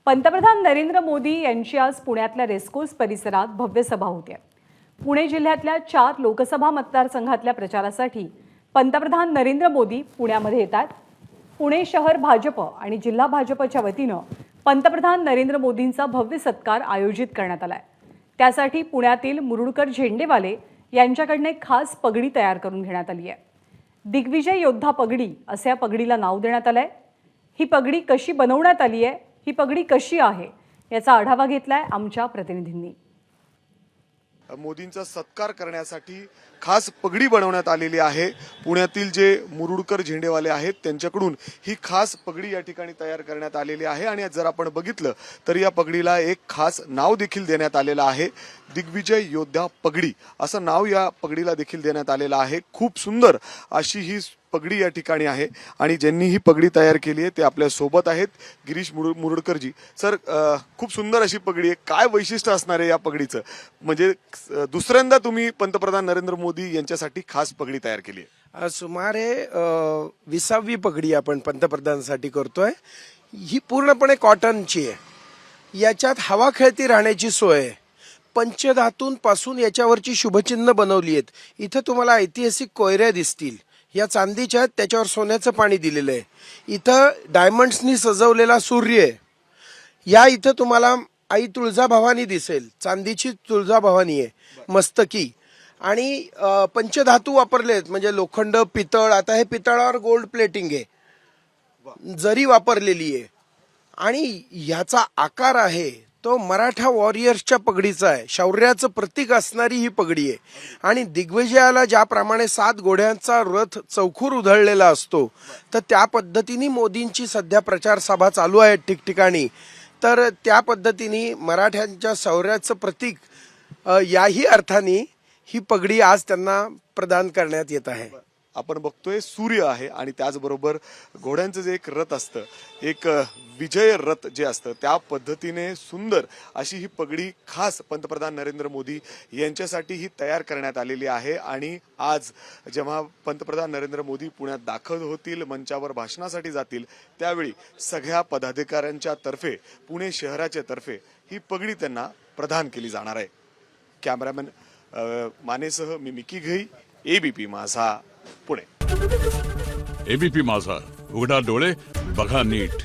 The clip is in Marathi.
पंतप्रधान नरेंद्र मोदी यांची आज पुण्यातल्या रेस्कोर्स परिसरात भव्य सभा होते। पुणे जिल्ह्यातल्या 4 लोकसभा मतदारसंघातल्या प्रचारासाठी पंतप्रधान नरेंद्र मोदी पुण्यामध्ये येतात। पुणे शहर भाजप आणि जिल्हा भाजपच्या वतीनं पंतप्रधान नरेंद्र मोदींचा भव्य सत्कार आयोजित करण्यात आलाय। त्यासाठी पुण्यातील मुरुडकर झेंडेवाले यांच्याकडून एक खास पगडी तयार करून घेण्यात आली आहे। दिग्विजय योद्धा पगडी असे या पगडीला नाव देण्यात आलंय। ही पगडी कशी बनवण्यात आली आहे, ही पगडी कशी आहे याचा आढावा घेतलाय आमच्या प्रतिनिधींनी। मोदींचा सत्कार करण्यासाठी खास पगडी बनवण्यात आलेली आहे। पुण्यातील जे मुरुडकर झेंडेवाले आहेत त्यांच्याकडून ही खास पगडी या ठिकाणी तयार करण्यात आलेली आहे आणि जर आपण बघितलं तर या पगडीला एक खास नाव देखील देण्यात आलेलं आहे। दिग्विजय योद्धा पगडी असं नाव या पगडीला देखील देण्यात आलेलं आहे। खूप सुंदर अशी ही पगडी या ठिकाणी आहे आणि ज्यांनी ही पगडी तयार केली आहे ते आपल्या सोबत आहेत गिरीश मुरुडकरजी। सर, खूप सुंदर अशी पगडी आहे, काय वैशिष्ट्य असणार आहे या पगडीचं? म्हणजे दुसऱ्यांदा तुम्ही पंतप्रधान नरेंद्र मोदी यांच्यासाठी खास पगडी तयार केली आहे। सुमारे 20वी पगडी आपण पंतप्रधानांसाठी करतोय। ही पूर्णपणे कॉटनची आहे। याच्यात हवा खेळती राहण्याची सोय आहे। पंचधातूंपासून याच्यावरची शुभचिन्ह बनवली आहेत। इथं तुम्हाला ऐतिहासिक कोयऱ्या दिसतील, या चांदीच्या आहेत, त्याच्यावर सोन्याचं पाणी दिलेलं आहे। इथं डायमंड्सनी सजवलेला सूर्य आहे। या इथं तुम्हाला आई तुळजाभवानी दिसेल, चांदीची तुळजाभवानी आहे मस्तकी। आणि पंचधातू वापरले आहेत, म्हणजे लोखंड, पितळ, आता हे पितळावर गोल्ड प्लेटिंग आहे, जरी वापरलेली आहे। आणि ह्याचा आकार आहे तो मराठा वॉरियर्सच्या पगडीचा आहे, शौर्याचं प्रतीक असणारी ही पगडी आहे। आणि दिग्विजयाला ज्याप्रमाणे 7 घोड्यांचा रथ चौखूर उधळलेला असतो, तर त्या पद्धतीने मोदींची सध्या प्रचार सभा चालू आहे ठिकठिकाणी। तर त्या पद्धतीने मराठ्यांच्या शौर्याचं प्रतीक याही अर्थाने ही पगडी आज त्यांना प्रदान करण्यात येत आहे। आपण बघतोय सूर्य आहे आणि त्याचबरोबर घोड्यांचं जे एक रथ असतं, एक विजय रथ जे असतं, त्या पद्धतीने सुंदर अशी ही पगडी खास पंतप्रधान नरेंद्र मोदी यांच्यासाठी ही तयार करण्यात आलेली आहे। आणि आज जेव्हा पंतप्रधान नरेंद्र मोदी पुण्यात दाखल होतील, मंचावर भाषणासाठी जातील, त्यावेळी सगळ्या पदाधिकाऱ्यांच्या तर्फे, पुणे शहराच्या तर्फे ही पगडी त्यांना प्रदान केली जाणार आहे। कॅमेरामॅन मानेसह मी मिकी घई, एबीपी माझा, पुणे। एबीपी माझा, उघडा डोळे बघा नीट।